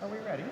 Are we ready?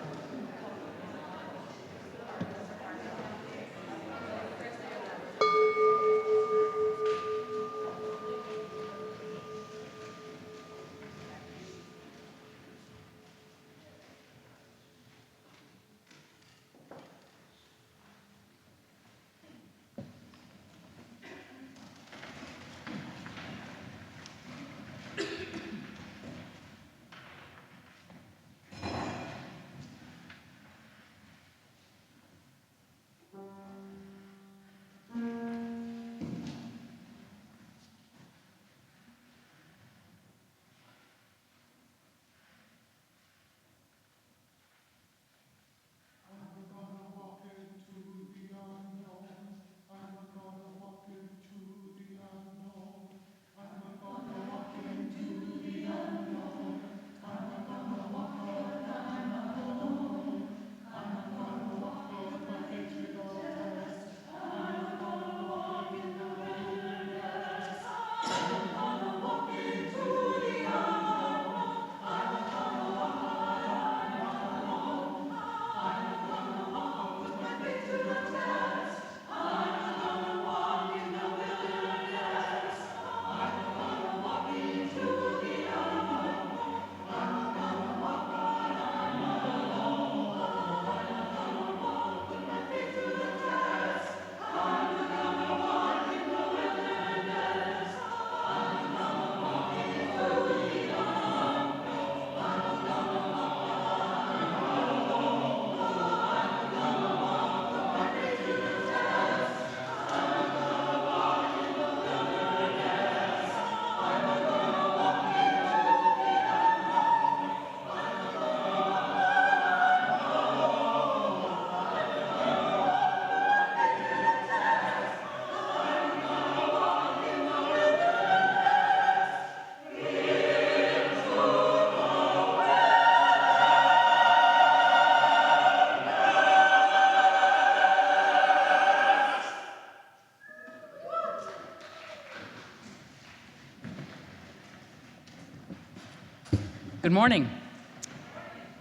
Good morning.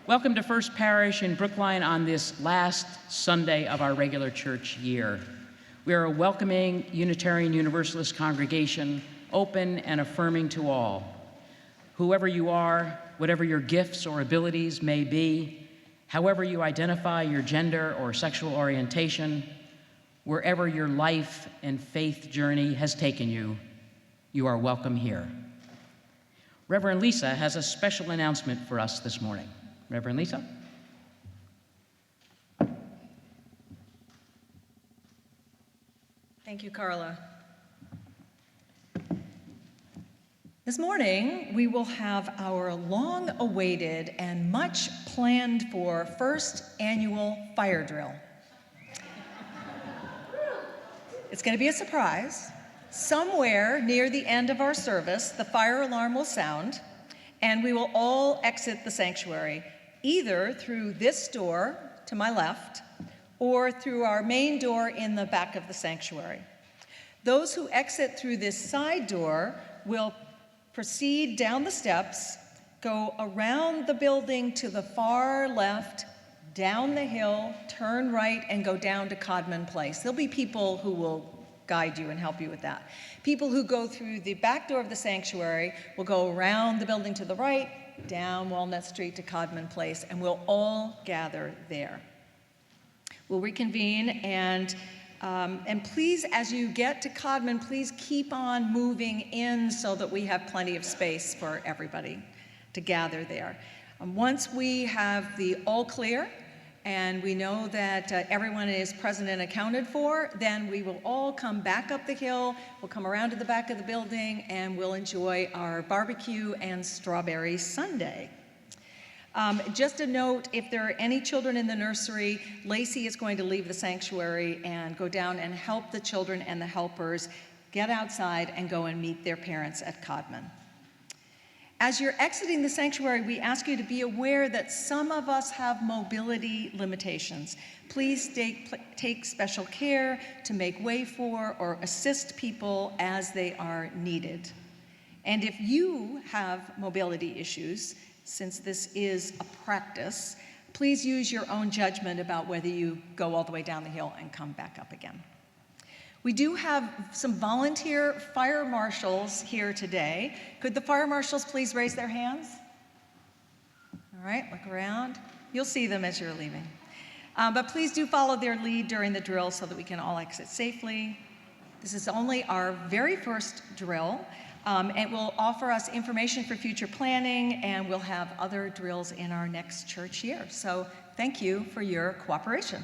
Welcome to First Parish in Brookline on this last Sunday of our regular church year. We are a welcoming Unitarian Universalist congregation, open and affirming to all. Whoever you are, whatever your gifts or abilities may be, however you identify your gender or sexual orientation, wherever your life and faith journey has taken you, you are welcome here. Reverend Lisa has a special announcement for us this morning. Reverend Lisa? Thank you, Carla. This morning, we will have our long-awaited and much planned for first annual fire drill. It's going to be a surprise. Somewhere near the end of our service, the fire alarm will sound, and we will all exit the sanctuary, either through this door to my left or through our main door in the back of the sanctuary. Those who exit through this side door will proceed down the steps, go around the building to the far left, down the hill, turn right, and go down to Codman Place. There'll be people who will guide you and help you with that. People who go through the back door of the sanctuary will go around the building to the right, down Walnut Street to Codman Place, and we'll all gather there. We'll reconvene, and please, as you get to Codman, please keep on moving in so that we have plenty of space for everybody to gather there. Once we have the all clear, and we know that everyone is present and accounted for, then we will all come back up the hill, we'll come around to the back of the building, and we'll enjoy our barbecue and strawberry sundae. Just a note, if there are any children in the nursery, Lacey is going to leave the sanctuary and go down and help the children and the helpers get outside and go and meet their parents at Codman. As you're exiting the sanctuary, we ask you to be aware that some of us have mobility limitations. Please take special care to make way for or assist people as they are needed. And if you have mobility issues, since this is a practice, Please use your own judgment about whether you go all the way down the hill and come back up again. We do have some volunteer fire marshals here today. Could the fire marshals please raise their hands? All right, look around. You'll see them as you're leaving. But please do follow their lead during the drill so that we can all exit safely. This is only our very first drill. It will offer us information for future planning, and we'll have other drills in our next church year. So thank you for your cooperation.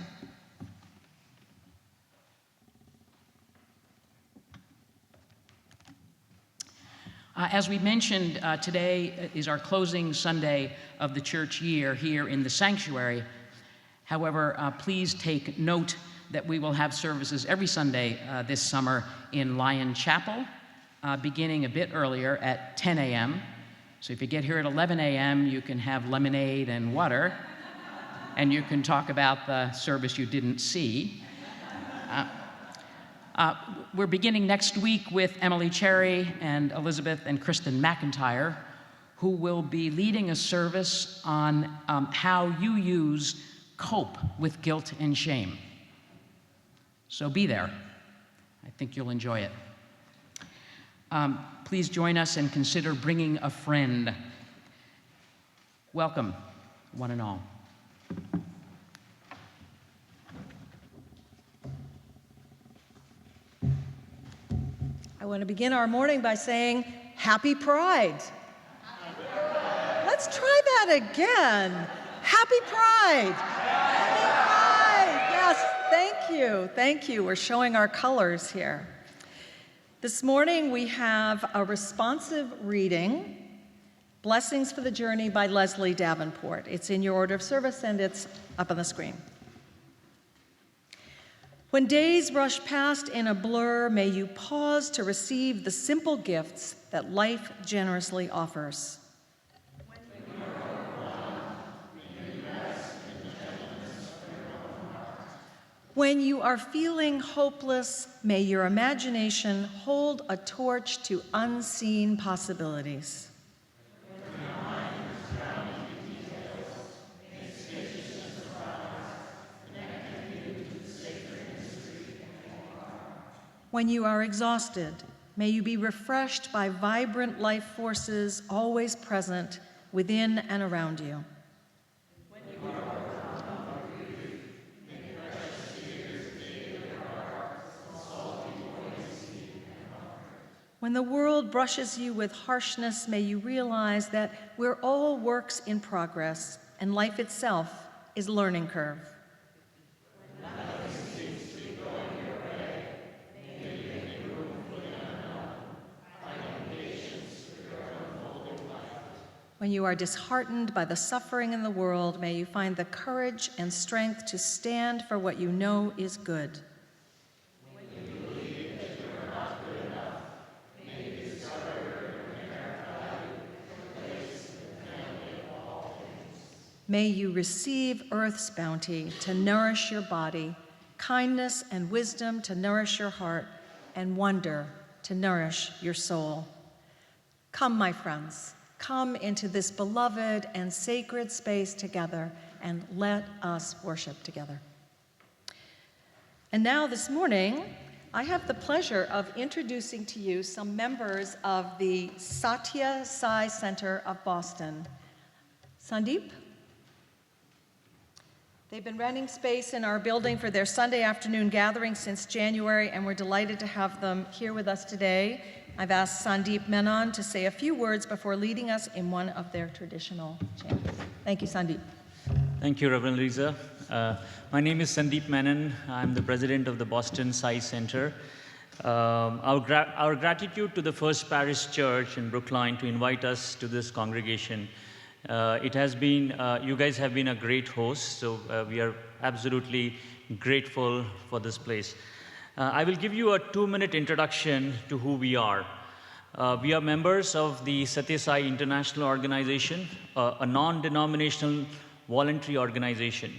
As we mentioned, today is our closing Sunday of the church year here in the sanctuary. However, please take note that we will have services every Sunday this summer in Lyon Chapel, beginning a bit earlier at 10 a.m. So if you get here at 11 a.m., you can have lemonade and water, and you can talk about the service you didn't see. We're beginning next week with Emily Cherry and Elizabeth and Kristen McIntyre, who will be leading a service on how you cope with guilt and shame. So be there. I think you'll enjoy it. Please join us and consider bringing a friend. Welcome, one and all. I want to begin our morning by saying, Happy Pride. Let's try that again. Happy Pride. Happy Pride. Yes, thank you. Thank you. We're showing our colors here. This morning we have a responsive reading, Blessings for the Journey by Leslie Davenport. It's in your order of service and it's up on the screen. When days rush past in a blur, may you pause to receive the simple gifts that life generously offers. When you are feeling hopeless, may your imagination hold a torch to unseen possibilities. When you are exhausted, may you be refreshed by vibrant life forces always present within and around you. When the world brushes you with harshness, may you realize that we're all works in progress and life itself is a learning curve. When you are disheartened by the suffering in the world, may you find the courage and strength to stand for what you know is good. When you believe that you are not good enough, may you discover your inherent value and place in the family of all things. May you receive earth's bounty to nourish your body, kindness and wisdom to nourish your heart, and wonder to nourish your soul. Come, my friends. Come into this beloved and sacred space together and let us worship together. And now this morning, I have the pleasure of introducing to you some members of the Satya Sai Center of Boston. Sandeep? They've been renting space in our building for their Sunday afternoon gathering since January, and we're delighted to have them here with us today. I've asked Sandeep Menon to say a few words before leading us in one of their traditional chants. Thank you, Sandeep. Thank you, Reverend Lisa. My name is Sandeep Menon. I'm the president of the Boston Sai Center. Our gratitude to the First Parish Church in Brookline to invite us to this congregation. It has been, you guys have been a great host, so we are absolutely grateful for this place. I will give you a 2-minute introduction to who we are. We are members of the Satya Sai International Organization, a non-denominational voluntary organization.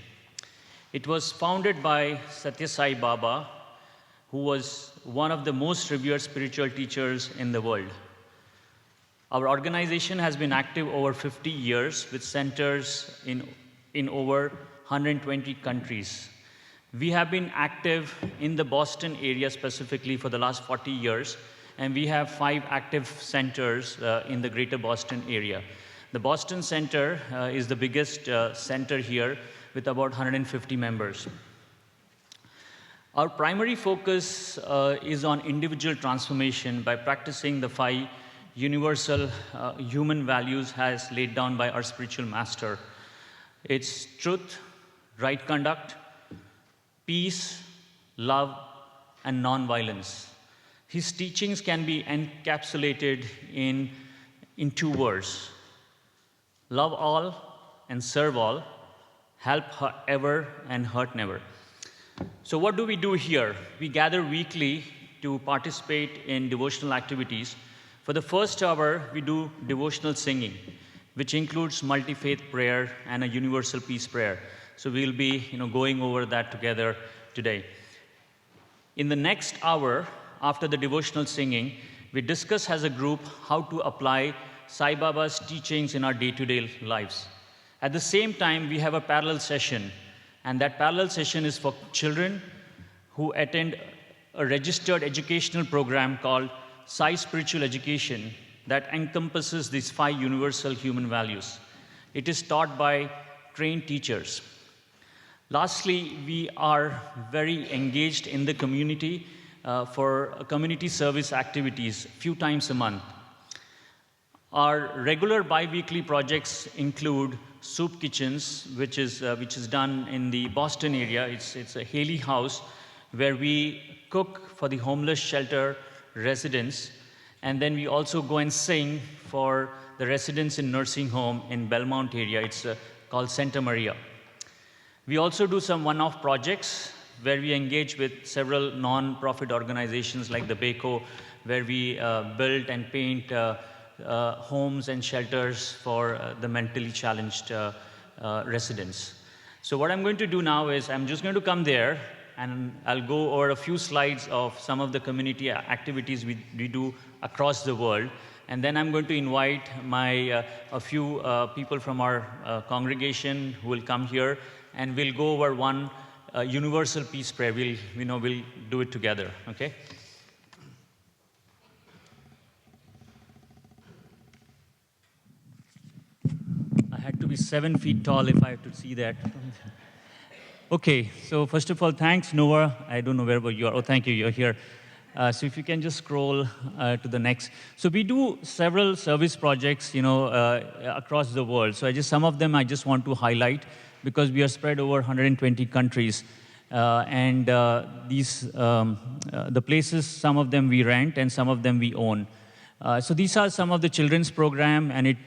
It was founded by Satya Sai Baba, who was one of the most revered spiritual teachers in the world. Our organization has been active over 50 years with centers in in over 120 countries. We have been active in the Boston area specifically for the last 40 years, and we have 5 active centers in the greater Boston area. The Boston Center is the biggest center here with about 150 members. Our primary focus is on individual transformation by practicing the 5 universal human values as laid down by our spiritual master. It's truth, right conduct, peace, love, and non-violence. His teachings can be encapsulated in 2 words: love all and serve all, help ever and hurt never. So what do we do here? We gather weekly to participate in devotional activities. For the first hour, we do devotional singing, which includes multi-faith prayer and a universal peace prayer. So we'll be going over that together today. In the next hour, after the devotional singing, we discuss as a group how to apply Sai Baba's teachings in our day-to-day lives. At the same time, we have a parallel session, and that parallel session is for children who attend a registered educational program called Sai Spiritual Education that encompasses these 5 universal human values. It is taught by trained teachers. Lastly, we are very engaged in the community for community service activities a few times a month. Our regular bi-weekly projects include soup kitchens, which is done in the Boston area. It's a Haley House where we cook for the homeless shelter residents, and then we also go and sing for the residents in nursing home in Belmont area. It's called Santa Maria. We also do some one-off projects where we engage with several non-profit organizations like the BACO, where we build and paint homes and shelters for the mentally challenged residents. So what I'm going to do now is I'm just going to come there and I'll go over a few slides of some of the community activities we do across the world. And then I'm going to invite a few people from our congregation who will come here, and we'll go over one universal peace prayer. We'll do it together, okay? I had to be 7 feet tall if I had to see that. Okay, so first of all, thanks, Noah. I don't know wherever you are. Oh, thank you, you're here. So if you can just scroll to the next. So we do several service projects, across the world. So some of them I just want to highlight because we are spread over 120 countries. The places, some of them we rent and some of them we own. So these are some of the children's program, and it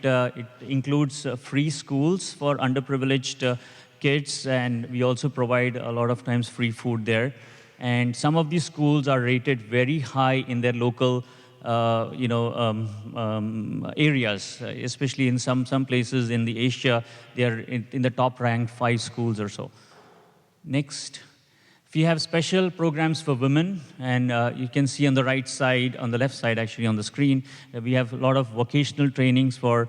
includes free schools for underprivileged kids, and we also provide a lot of times free food there. And some of these schools are rated very high in their local areas, especially in some places in the Asia, they are in the top ranked 5 schools or so. Next. We have special programs for women, and you can see on the right side, on the left side actually on the screen, we have a lot of vocational trainings for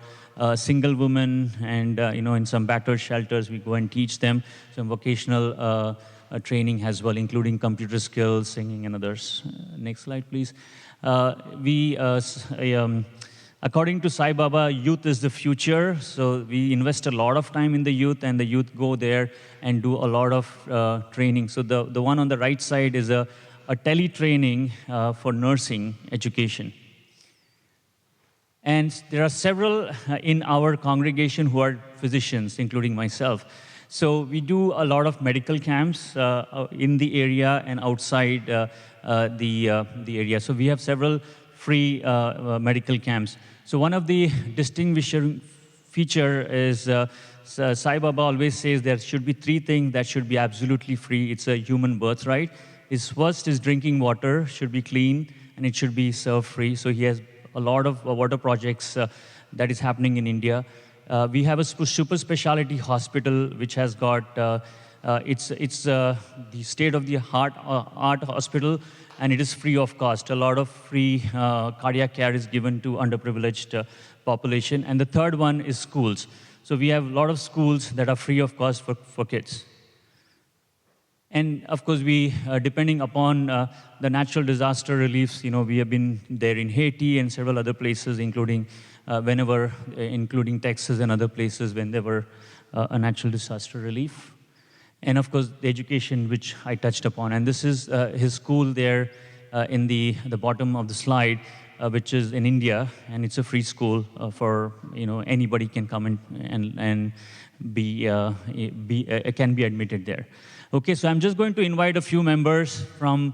single women, and in some battered shelters we go and teach them some vocational training as well, including computer skills, singing, and others. Next slide, please. According to Sai Baba, youth is the future, so we invest a lot of time in the youth, and the youth go there and do a lot of training. So the one on the right side is a tele-training for nursing education. And there are several in our congregation who are physicians, including myself. So we do a lot of medical camps in the area and outside the area. So we have several free medical camps. So one of the distinguishing feature is Sai Baba always says there should be 3 things that should be absolutely free. It's a human birthright. First is drinking water should be clean, and it should be served free. So he has a lot of water projects that is happening in India. We have a super specialty hospital which has got it's the state-of-the-art hospital, and it is free of cost. A lot of free cardiac care is given to underprivileged population. And the third one is schools. So we have a lot of schools that are free of cost for kids. And of course, we, depending upon the natural disaster reliefs, we have been there in Haiti and several other places, including including Texas and other places when there were a natural disaster relief. And of course, the education, which I touched upon. And this is his school there in the bottom of the slide, which is in India, and it's a free school for, anybody can come and can be admitted there. Okay, so I'm just going to invite a few members from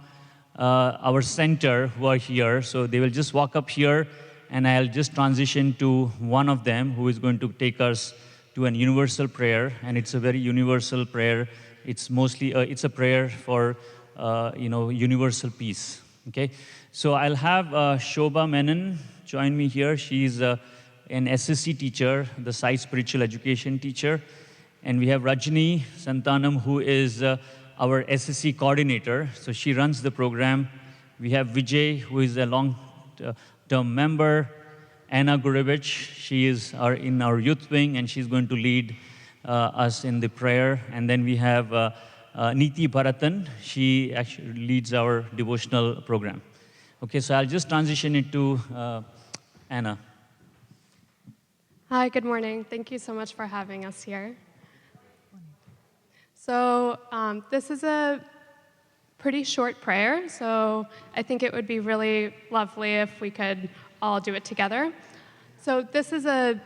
our center who are here. So they will just walk up here, and I'll just transition to one of them who is going to take us to an universal prayer, and it's a very universal prayer. It's mostly, it's a prayer for, universal peace, okay? So I'll have Shobha Menon join me here. She's an SSC teacher, the Sai Spiritual Education teacher. And we have Rajni Santanam, who is our SSC coordinator. So she runs the program. We have Vijay, who is a long-term member. Anna Gurevich, she is in our youth wing, and she's going to lead us in the prayer. And then we have Niti Bharatan. She actually leads our devotional program. Okay, so I'll just transition it to Anna. Hi, good morning. Thank you so much for having us here. So this is a pretty short prayer, so I think it would be really lovely if we could all do it together. So this is a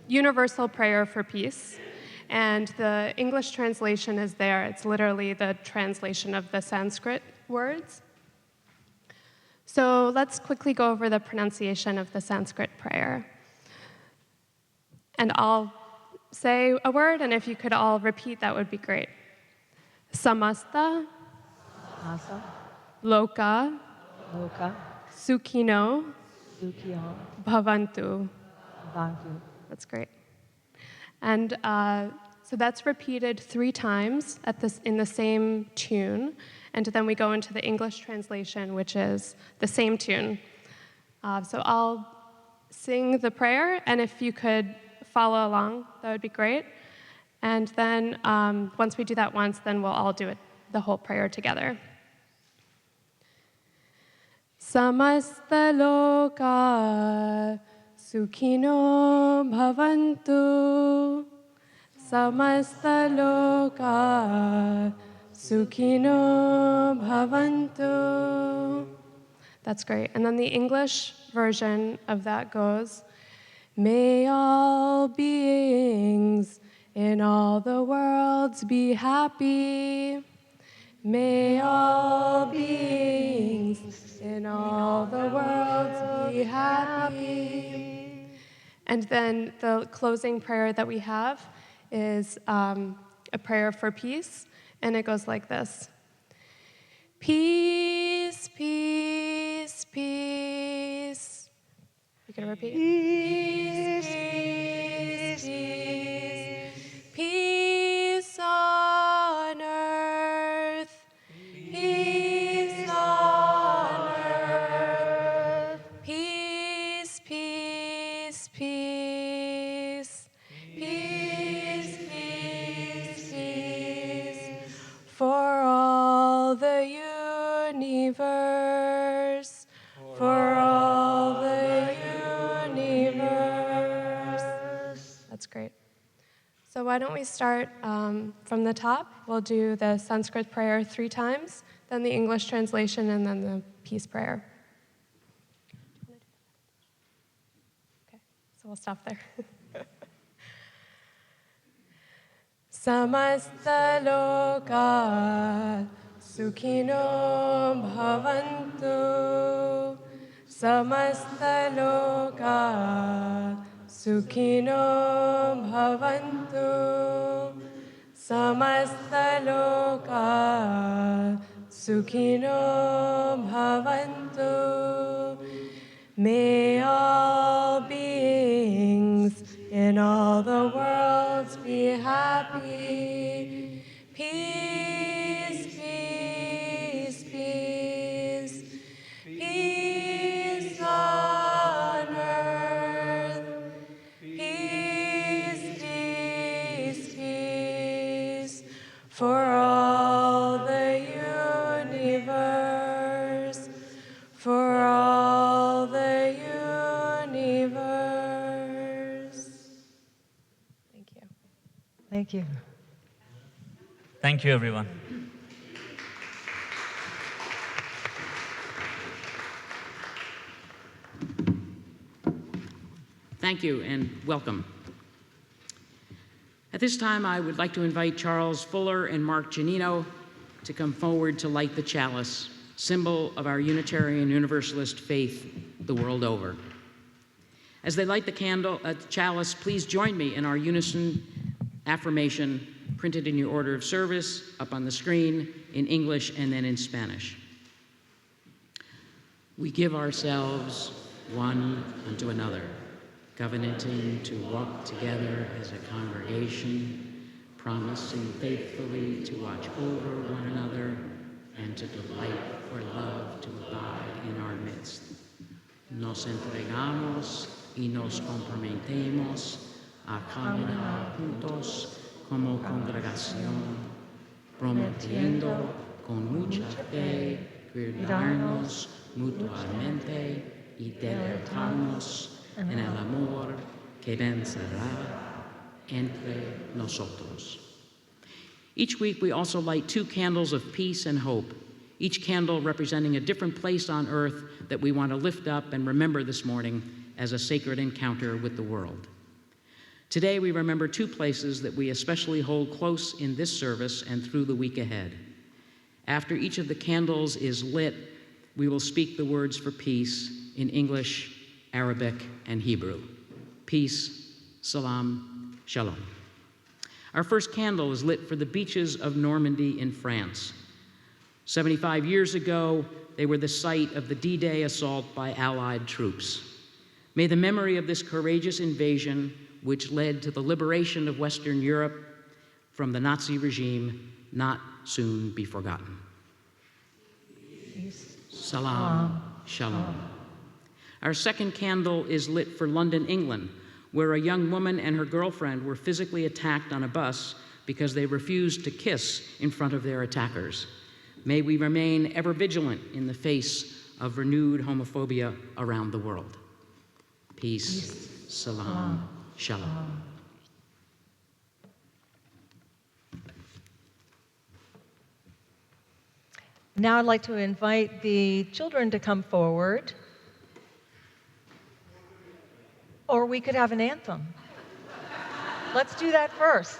universal prayer for peace, and the English translation is there. It's literally the translation of the Sanskrit words. So let's quickly go over the pronunciation of the Sanskrit prayer. And I'll say a word, and if you could all repeat, that would be great. Samasta, Asa, Loka, Loka, Sukhino, Sukhiyo, Bhavantu. Bhantu. That's great. And so that's repeated 3 times in the same tune, and then we go into the English translation, which is the same tune. So I'll sing the prayer, and if you could follow along, that would be great. And then once we do that once, then we'll all do it, the whole prayer together. Samasta loka sukhino bhavantu. Samasta loka sukhino bhavantu. That's great. And then the English version of that goes, may all beings in all the worlds be happy. May all beings in all the worlds be happy. And then the closing prayer that we have is a prayer for peace, and it goes like this. Peace, peace, peace. You can repeat? Peace, peace, peace. Peace on earth. Peace on earth. Peace, peace, peace. Peace, peace, peace. For all the universe. For all the universe. That's great. So why don't we start from the top? We'll do the Sanskrit prayer 3 times, then the English translation, and then the peace prayer. Okay, so we'll stop there. Samasta loka sukhino bhavantu. Samasta loka sukhino bhavantu. Samasta loka sukhino bhavantu. May all beings in all the worlds be happy. Peace, peace, peace. Peace on earth. Peace, peace. Thank you. Thank you, everyone. Thank you and welcome. At this time, I would like to invite Charles Fuller and Mark Giannino to come forward to light the chalice, symbol of our Unitarian Universalist faith the world over. As they light the chalice, please join me in our unison affirmation printed in your order of service, up on the screen, in English and then in Spanish. We give ourselves one unto another, covenanting to walk together as a congregation, promising faithfully to watch over one another and to delight for love to abide in our midst. Nos entregamos y nos comprometemos a caminar juntos como congregación, prometiendo con mucha fe cuidarnos mutuamente y deleitarnos en el amor que vencerá entre nosotros. Each week, we also light 2 candles of peace and hope, each candle representing a different place on earth that we want to lift up and remember this morning as a sacred encounter with the world. Today, we remember 2 places that we especially hold close in this service and through the week ahead. After each of the candles is lit, we will speak the words for peace in English, Arabic, and Hebrew. Peace, salam, shalom. Our first candle is lit for the beaches of Normandy in France. 75 years ago, they were the site of the D-Day assault by Allied troops. May the memory of this courageous invasion, which led to the liberation of Western Europe from the Nazi regime, not soon be forgotten. Peace. Salam, shalom. Our second candle is lit for London, England, where a young woman and her girlfriend were physically attacked on a bus because they refused to kiss in front of their attackers. May we remain ever vigilant in the face of renewed homophobia around the world. Peace, salam, shalom. Now I'd like to invite the children to come forward. Or we could have an anthem. Let's do that first.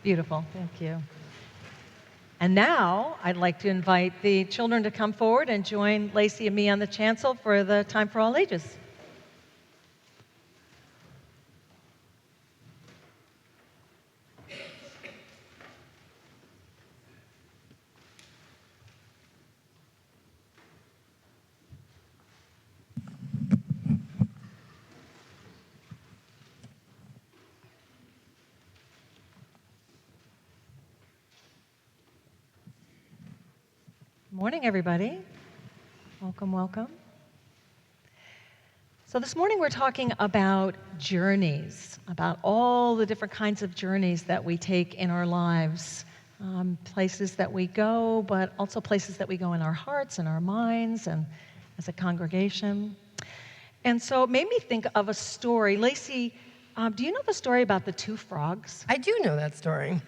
Beautiful, thank you. And now I'd like to invite the children to come forward and join Lacey and me on the chancel for the Time for All Ages. Morning, everybody. Welcome, welcome. So this morning we're talking about journeys, about all the different kinds of journeys that we take in our lives, places that we go, but also places that we go in our hearts and our minds and as a congregation. And so it made me think of a story. Lacey, do you know the story about the two frogs? I do know that story.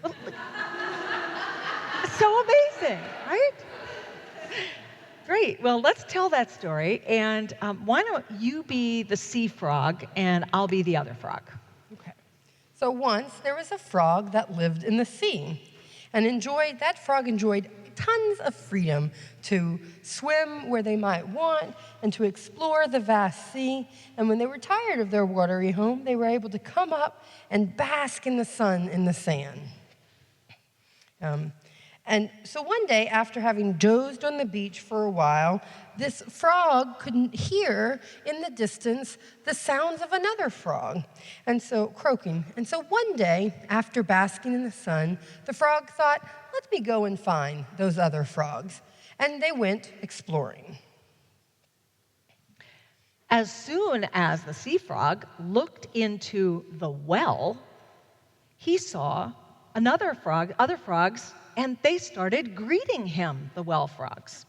It's so amazing, right? Great. Well, let's tell that story. And why don't you be the sea frog and I'll be the other frog? Okay. So once there was a frog that lived in the sea and that frog enjoyed tons of freedom to swim where they might want and to explore the vast sea. And when they were tired of their watery home, they were able to come up and bask in the sun in the sand. And so one day, after having dozed on the beach for a while, this frog couldn't hear in the distance the sounds of another frog, and so croaking. And so one day, after basking in the sun, the frog thought, let me go and find those other frogs. And they went exploring. As soon as the sea frog looked into the well, he saw other frogs, and they started greeting him, the well frogs.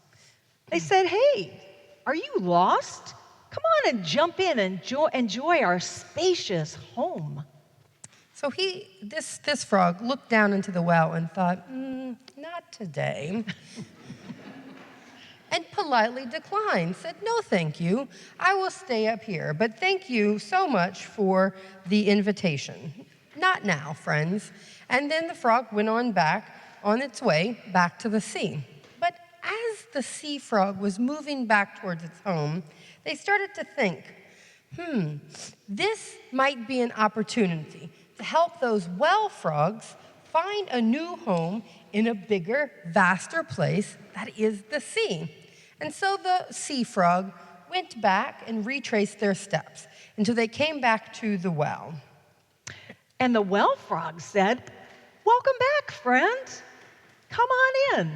They said, hey, are you lost? Come on and jump in and enjoy our spacious home. So this frog looked down into the well and thought, not today. And politely declined, said, no, thank you. I will stay up here, but thank you so much for the invitation. Not now, friends. And then the frog went on its way back to the sea. But as the sea frog was moving back towards its home, they started to think, this might be an opportunity to help those well frogs find a new home in a bigger, vaster place that is the sea. And so the sea frog went back and retraced their steps until they came back to the well. And the well frog said, welcome back, friend. Come on in.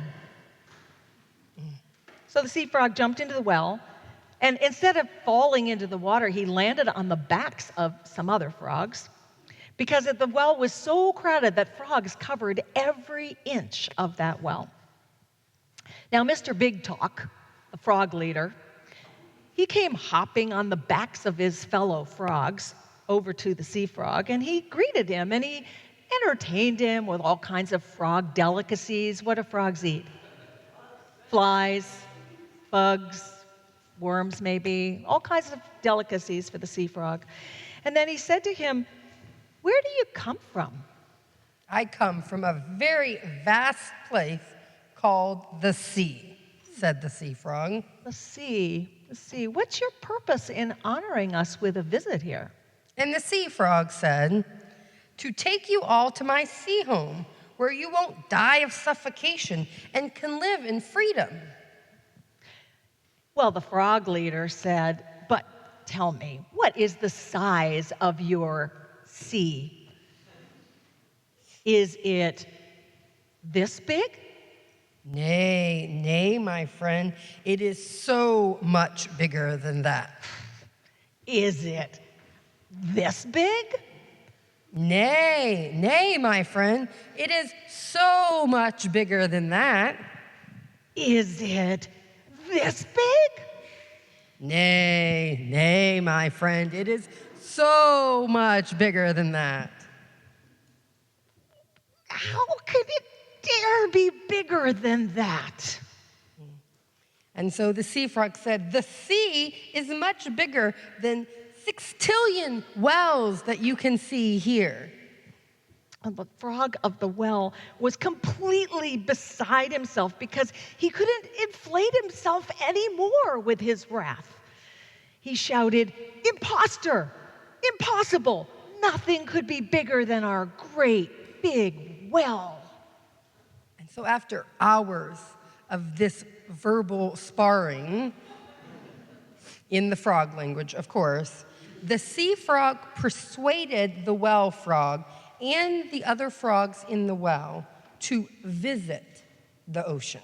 So the sea frog jumped into the well, and instead of falling into the water, he landed on the backs of some other frogs, because the well was so crowded that frogs covered every inch of that well. Now, Mr. Big Talk, the frog leader, he came hopping on the backs of his fellow frogs over to the sea frog, and he greeted him, and he entertained him with all kinds of frog delicacies. What do frogs eat? Flies, bugs, worms maybe, all kinds of delicacies for the sea frog. And then he said to him, where do you come from? I come from a very vast place called the sea, said the sea frog. The sea. What's your purpose in honoring us with a visit here? And the sea frog said, to take you all to my sea home, where you won't die of suffocation and can live in freedom. Well, the frog leader said, but tell me, what is the size of your sea? Is it this big? Nay, my friend, it is so much bigger than that. Is it this big? Nay, my friend, it is so much bigger than that. Is it this big? Nay, my friend, it is so much bigger than that. How could it dare be bigger than that? And so the sea frog said, the sea is much bigger than 6 trillion wells that you can see here. the frog of the well was completely beside himself because he couldn't inflate himself anymore with his wrath. He shouted, "Imposter! Impossible! Nothing could be bigger than our great big well." And so after hours of this verbal sparring, in the frog language, of course, the sea frog persuaded the well frog and the other frogs in the well to visit the ocean.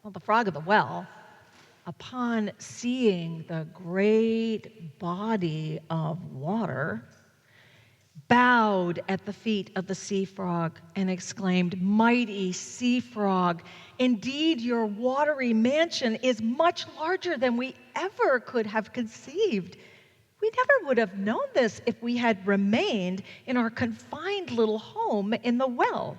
Well, the frog of the well, upon seeing the great body of water, bowed at the feet of the sea frog and exclaimed, "Mighty sea frog, indeed your watery mansion is much larger than we ever could have conceived. We never would have known this if we had remained in our confined little home in the well.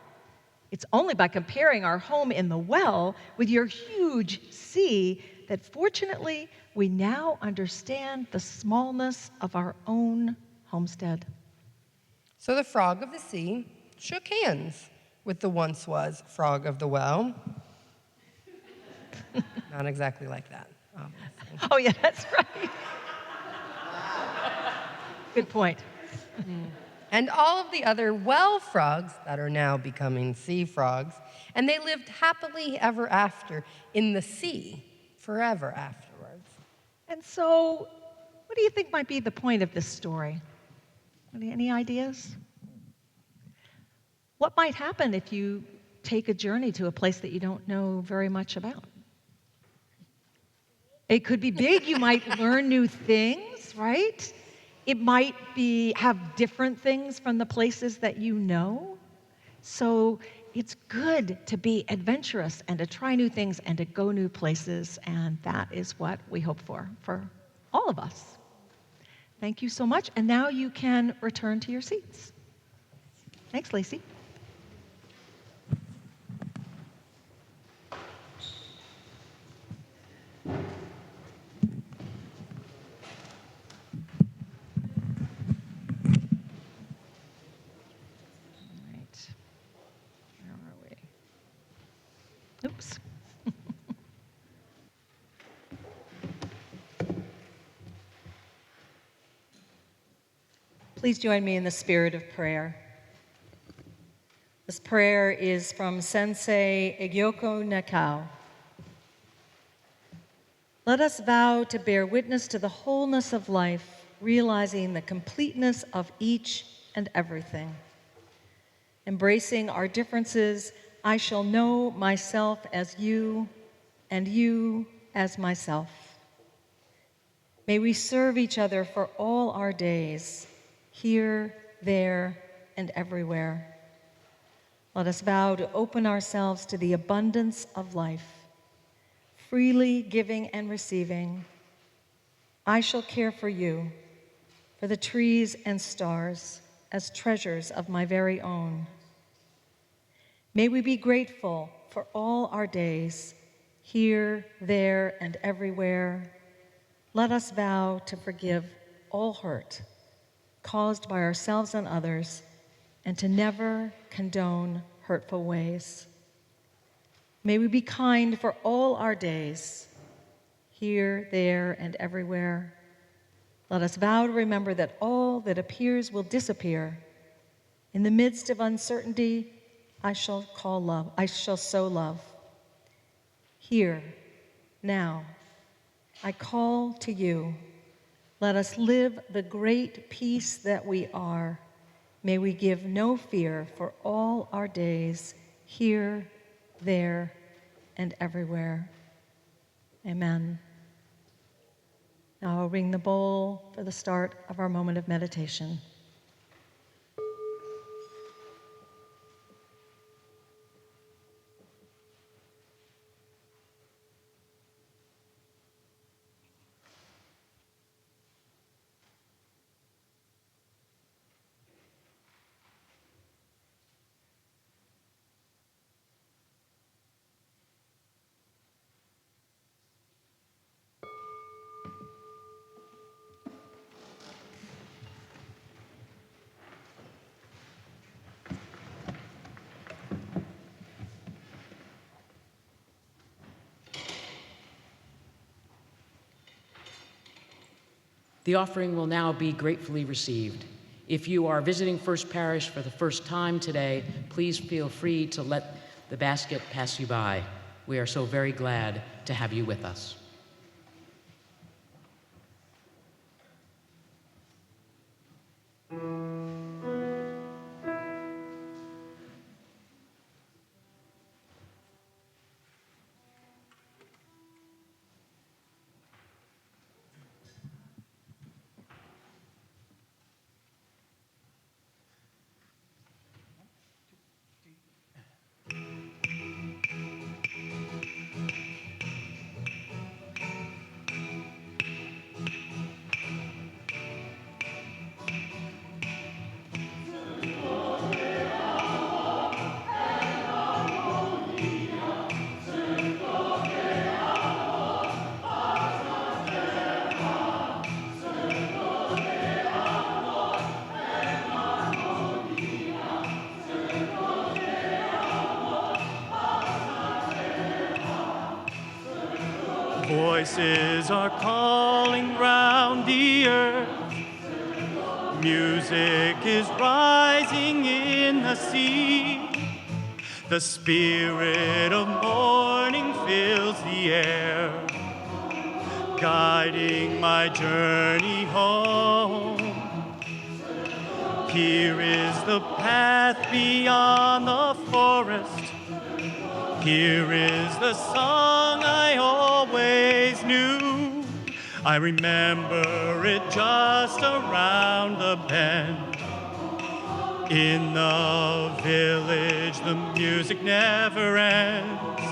It's only by comparing our home in the well with your huge sea that fortunately we now understand the smallness of our own homestead." So the frog of the sea shook hands with the once was frog of the well. Not exactly like that, obviously. Oh, yeah, that's right. Good point. And all of the other well frogs that are now becoming sea frogs, and they lived happily ever after in the sea forever afterwards. And so, what do you think might be the point of this story? Any ideas? What might happen if you take a journey to a place that you don't know very much about? It could be big. You might learn new things, right? It might have different things from the places that you know. So it's good to be adventurous and to try new things and to go new places. And that is what we hope for all of us. Thank you so much. And now you can return to your seats. Thanks, Lacey. Oops. Please join me in the spirit of prayer. This prayer is from Sensei Egyoko Nakao. Let us vow to bear witness to the wholeness of life, realizing the completeness of each and everything. Embracing our differences, I shall know myself as you, and you as myself. May we serve each other for all our days, here, there, and everywhere. Let us vow to open ourselves to the abundance of life, freely giving and receiving. I shall care for you, for the trees and stars, as treasures of my very own. May we be grateful for all our days, here, there, and everywhere. Let us vow to forgive all hurt caused by ourselves and others, and to never condone hurtful ways. May we be kind for all our days, here, there, and everywhere. Let us vow to remember that all that appears will disappear. In the midst of uncertainty, I shall sow love. Here, now, I call to you. Let us live the great peace that we are. May we give no fear for all our days, here, there, and everywhere. Amen. Now I'll ring the bowl for the start of our moment of meditation. The offering will now be gratefully received. If you are visiting First Parish for the first time today, please feel free to let the basket pass you by. We are so very glad to have you with us. Voices are calling round the earth. Music is rising in the sea. The spirit of morning fills the air, guiding my journey home. Here is the path beyond the forest. Here is the song I always knew. I remember it just around the bend. In the village, the music never ends.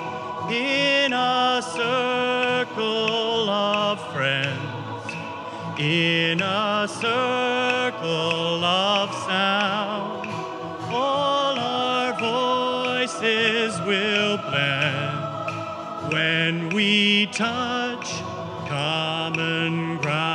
In a circle of friends, in a circle of sound, all our voices will blend when we touch common ground.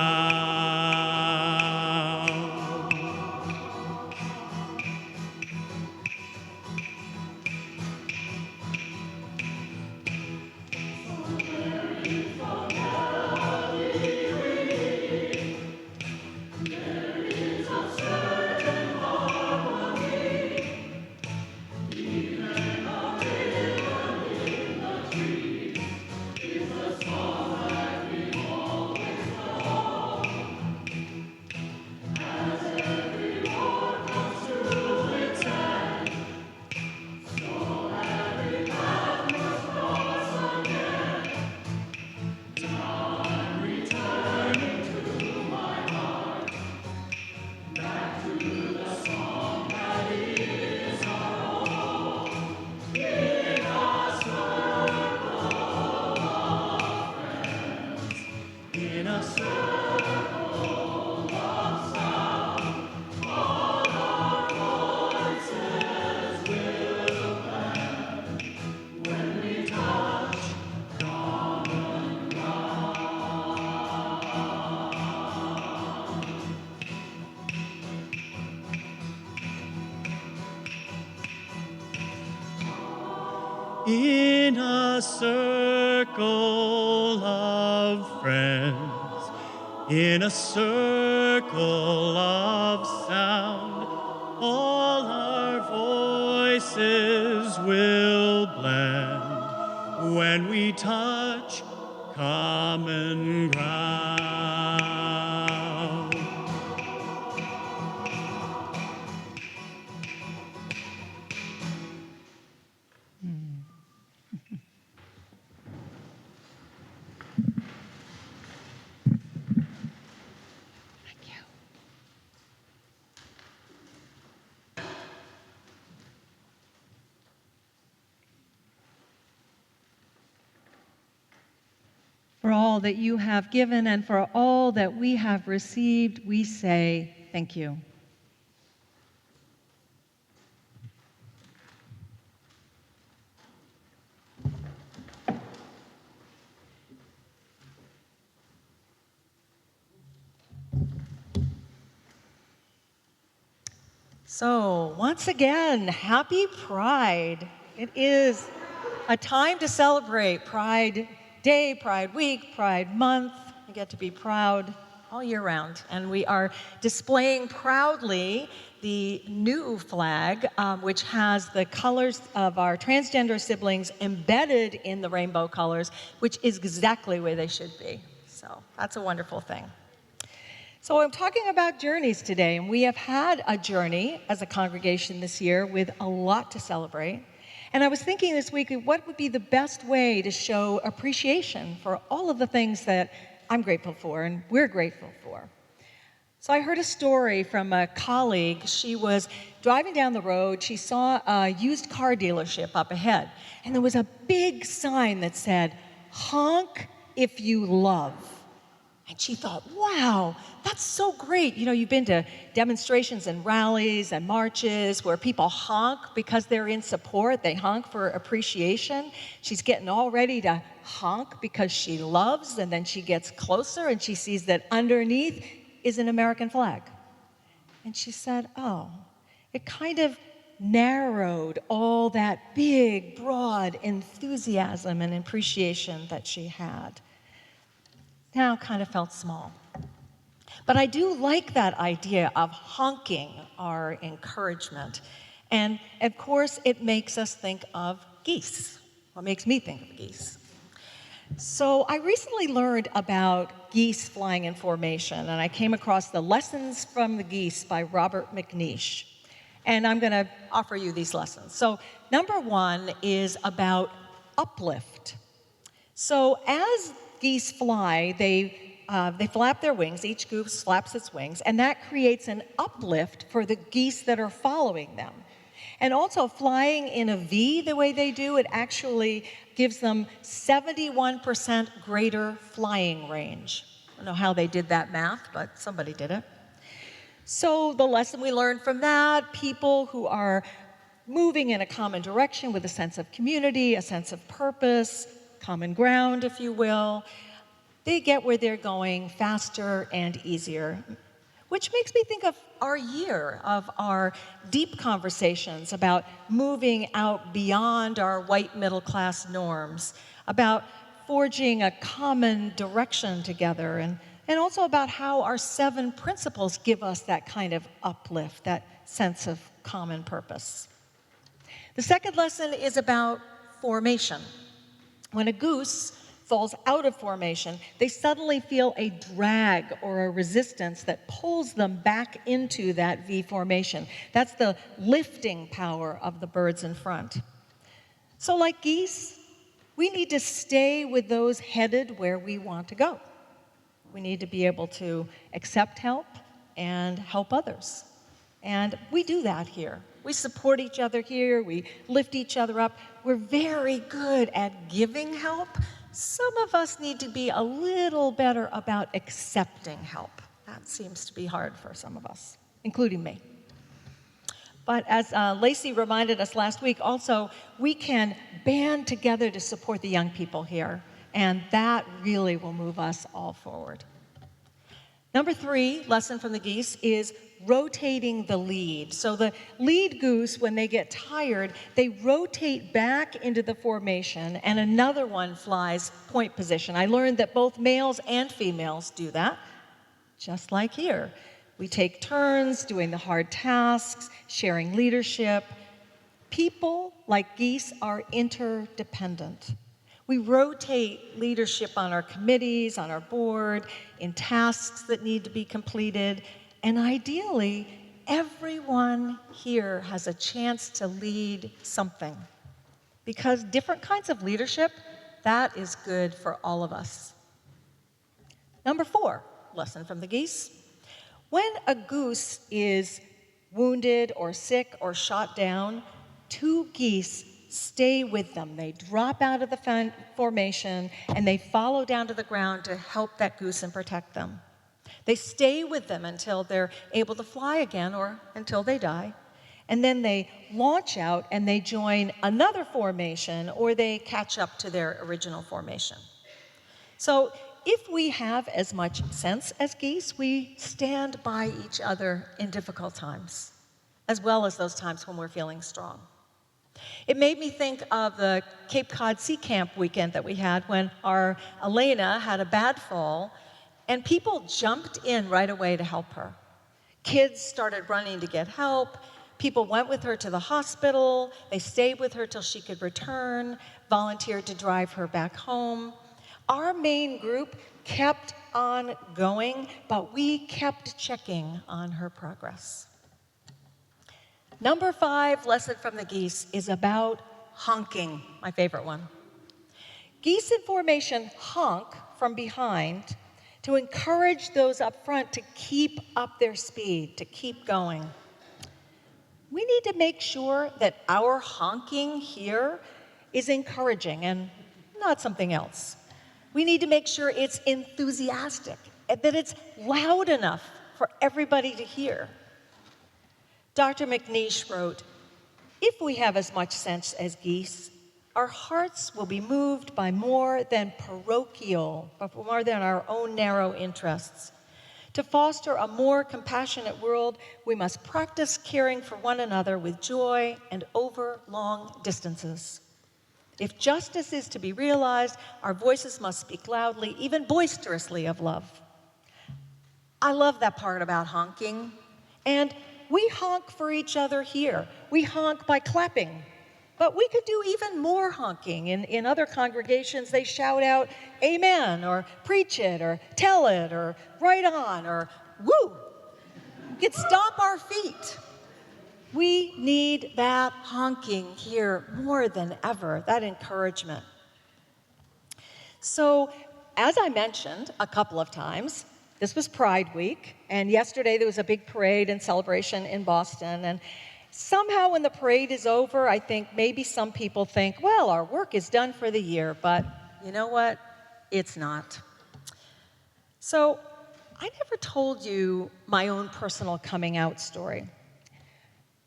In a circle of friends, in a circle of sound, all our voices will blend when we touch common ground. For all that you have given and for all that we have received, we say thank you. So, once again, happy Pride. It is a time to celebrate Pride Day, Pride Week, Pride Month. We get to be proud all year round. And we are displaying proudly the new flag, which has the colors of our transgender siblings embedded in the rainbow colors, which is exactly where they should be. So that's a wonderful thing. So I'm talking about journeys today, and we have had a journey as a congregation this year with a lot to celebrate. And I was thinking this week, what would be the best way to show appreciation for all of the things that I'm grateful for and we're grateful for? So I heard a story from a colleague. She was driving down the road. She saw a used car dealership up ahead, and there was a big sign that said, "Honk if you love." And she thought, wow, that's so great. You know, you've been to demonstrations and rallies and marches where people honk because they're in support. They honk for appreciation. She's getting all ready to honk because she loves, and then she gets closer and she sees that underneath is an American flag. And she said, oh, it kind of narrowed all that big, broad enthusiasm and appreciation that she had. Now kind of felt small. But I do like that idea of honking our encouragement. And of course, it makes us think of geese. What makes me think of geese? So I recently learned about geese flying in formation, and I came across the Lessons from the Geese by Robert McNeish. And I'm going to offer you these lessons. So number one is about uplift. So as geese fly, they flap their wings. Each goose flaps its wings, and that creates an uplift for the geese that are following them. And also, flying in a V the way they do, it actually gives them 71% greater flying range. I don't know how they did that math, but somebody did it. So the lesson we learned from that, people who are moving in a common direction with a sense of community, a sense of purpose, common ground, if you will, they get where they're going faster and easier. Which makes me think of our year, of our deep conversations about moving out beyond our white middle class norms, about forging a common direction together, and also about how our 7 principles give us that kind of uplift, that sense of common purpose. The second lesson is about formation. When a goose falls out of formation, they suddenly feel a drag or a resistance that pulls them back into that V formation. That's the lifting power of the birds in front. So like geese, we need to stay with those headed where we want to go. We need to be able to accept help and help others. And we do that here. We support each other here. We lift each other up. We're very good at giving help. Some of us need to be a little better about accepting help. That seems to be hard for some of us, including me. But as Lacey reminded us last week, also, we can band together to support the young people here, and that really will move us all forward. Number 3, lesson from the geese, is rotating the lead. So the lead goose, when they get tired, they rotate back into the formation, and another one flies point position. I learned that both males and females do that, just like here. We take turns doing the hard tasks, sharing leadership. People, like geese, are interdependent. We rotate leadership on our committees, on our board, in tasks that need to be completed, and ideally, everyone here has a chance to lead something. Because different kinds of leadership, that is good for all of us. Number 4, lesson from the geese. When a goose is wounded or sick or shot down, 2 geese stay with them. They drop out of the formation and they follow down to the ground to help that goose and protect them. They stay with them until they're able to fly again or until they die. And then they launch out and they join another formation or they catch up to their original formation. So if we have as much sense as geese, we stand by each other in difficult times, as well as those times when we're feeling strong. It made me think of the Cape Cod Sea Camp weekend that we had when our Elena had a bad fall, And people jumped in right away to help her. Kids started running to get help. People went with her to the hospital. They stayed with her till she could return, volunteered to drive her back home. Our main group kept on going, but we kept checking on her progress. Number 5 lesson from the geese is about honking, my favorite one. Geese in formation honk from behind to encourage those up front to keep up their speed, to keep going. We need to make sure that our honking here is encouraging and not something else. We need to make sure it's enthusiastic, that it's loud enough for everybody to hear. Dr. McNeish wrote, "If we have as much sense as geese, our hearts will be moved by more than parochial, more than our own narrow interests. To foster a more compassionate world, we must practice caring for one another with joy and over long distances. If justice is to be realized, our voices must speak loudly, even boisterously, of love." I love that part about honking. And we honk for each other here. We honk by clapping. But we could do even more honking. In other congregations, they shout out, "Amen," or "Preach it," or "Tell it," or "Right on," or "Woo." We could stomp our feet. We need that honking here more than ever, that encouragement. So, as I mentioned a couple of times, this was Pride Week, and yesterday there was a big parade and celebration in Boston, and somehow when the parade is over, I think maybe some people think, well, our work is done for the year, but you know what? It's not. So, I never told you my own personal coming out story.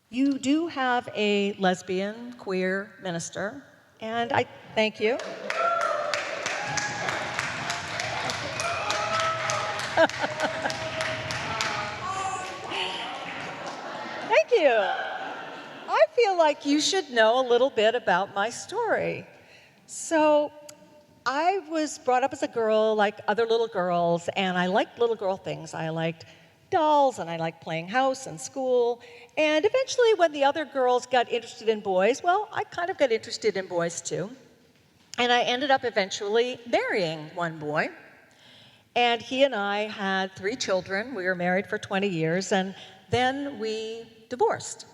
You do have a lesbian, queer minister, and I thank you. Thank you. I feel like you should know a little bit about my story. So, I was brought up as a girl like other little girls, and I liked little girl things. I liked dolls, and I liked playing house and school. And eventually, when the other girls got interested in boys, well, I kind of got interested in boys too. And I ended up eventually marrying one boy. And he and I had 3 children. We were married for 20 years, and then we divorced.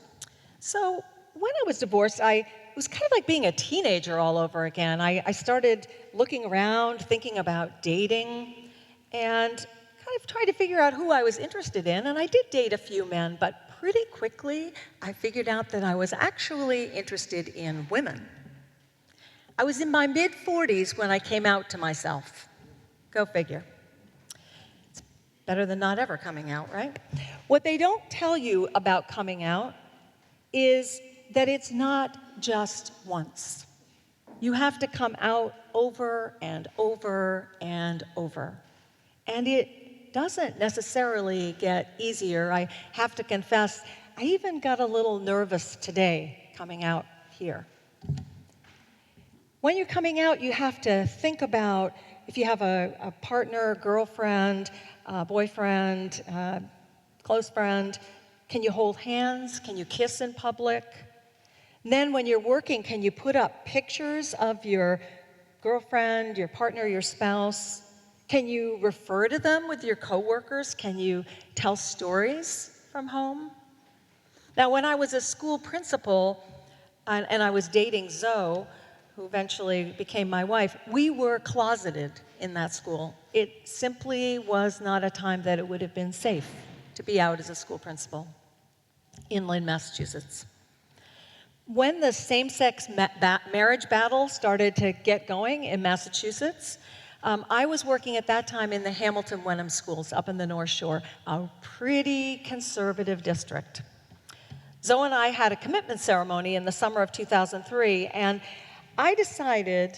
So when I was divorced, it was kind of like being a teenager all over again. I started looking around, thinking about dating, and kind of tried to figure out who I was interested in. And I did date a few men, but pretty quickly I figured out that I was actually interested in women. I was in my mid-40s when I came out to myself. Go figure. It's better than not ever coming out, right? What they don't tell you about coming out is that it's not just once. You have to come out over and over and over. And it doesn't necessarily get easier. I have to confess, I even got a little nervous today coming out here. When you're coming out, you have to think about if you have a partner, girlfriend, boyfriend, close friend, can you hold hands? Can you kiss in public? And then when you're working, can you put up pictures of your girlfriend, your partner, your spouse? Can you refer to them with your coworkers? Can you tell stories from home? Now, when I was a school principal and I was dating Zoe, who eventually became my wife, we were closeted in that school. It simply was not a time that it would have been safe to be out as a school principal in Lynn, Massachusetts. When the same-sex marriage battle started to get going in Massachusetts, I was working at that time in the Hamilton Wenham schools up in the North Shore, a pretty conservative district. Zoe and I had a commitment ceremony in the summer of 2003, and I decided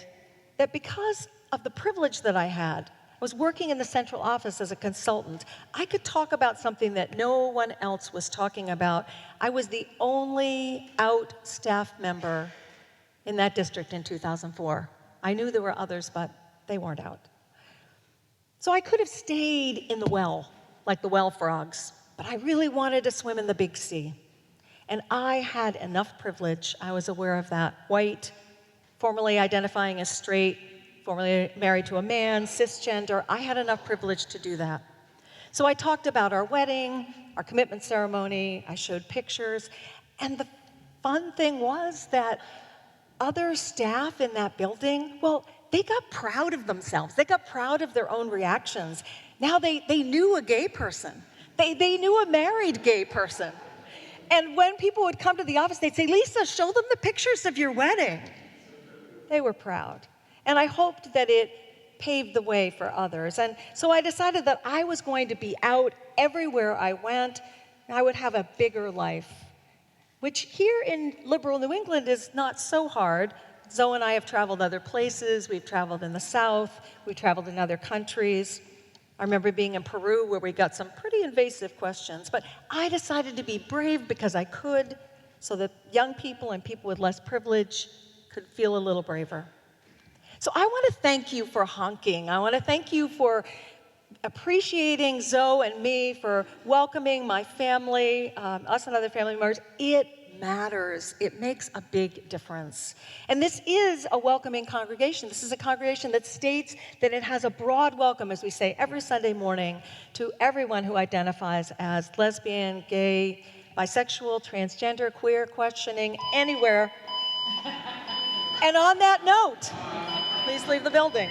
that because of the privilege that I had, I was working in the central office as a consultant, I could talk about something that no one else was talking about. I was the only out staff member in that district in 2004. I knew there were others, but they weren't out. So I could have stayed in the well, like the well frogs, but I really wanted to swim in the big sea. And I had enough privilege, I was aware of that. White, formerly identifying as straight, formerly married to a man, cisgender, I had enough privilege to do that. So I talked about our wedding, our commitment ceremony, I showed pictures, and the fun thing was that other staff in that building, well, they got proud of themselves. They got proud of their own reactions. Now they knew a gay person. They knew a married gay person. And when people would come to the office, they'd say, Lisa, show them the pictures of your wedding. They were proud. And I hoped that it paved the way for others. And so I decided that I was going to be out everywhere I went. I would have a bigger life, which here in liberal New England is not so hard. Zoe and I have traveled other places. We've traveled in the South. We've traveled in other countries. I remember being in Peru where we got some pretty invasive questions. But I decided to be brave because I could, so that young people and people with less privilege could feel a little braver. So I want to thank you for honking. I want to thank you for appreciating Zoe and me, for welcoming my family, us and other family members. It matters. It makes a big difference. And this is a welcoming congregation. This is a congregation that states that it has a broad welcome, as we say every Sunday morning, to everyone who identifies as lesbian, gay, bisexual, transgender, queer, questioning, anywhere. And on that note, please leave the building.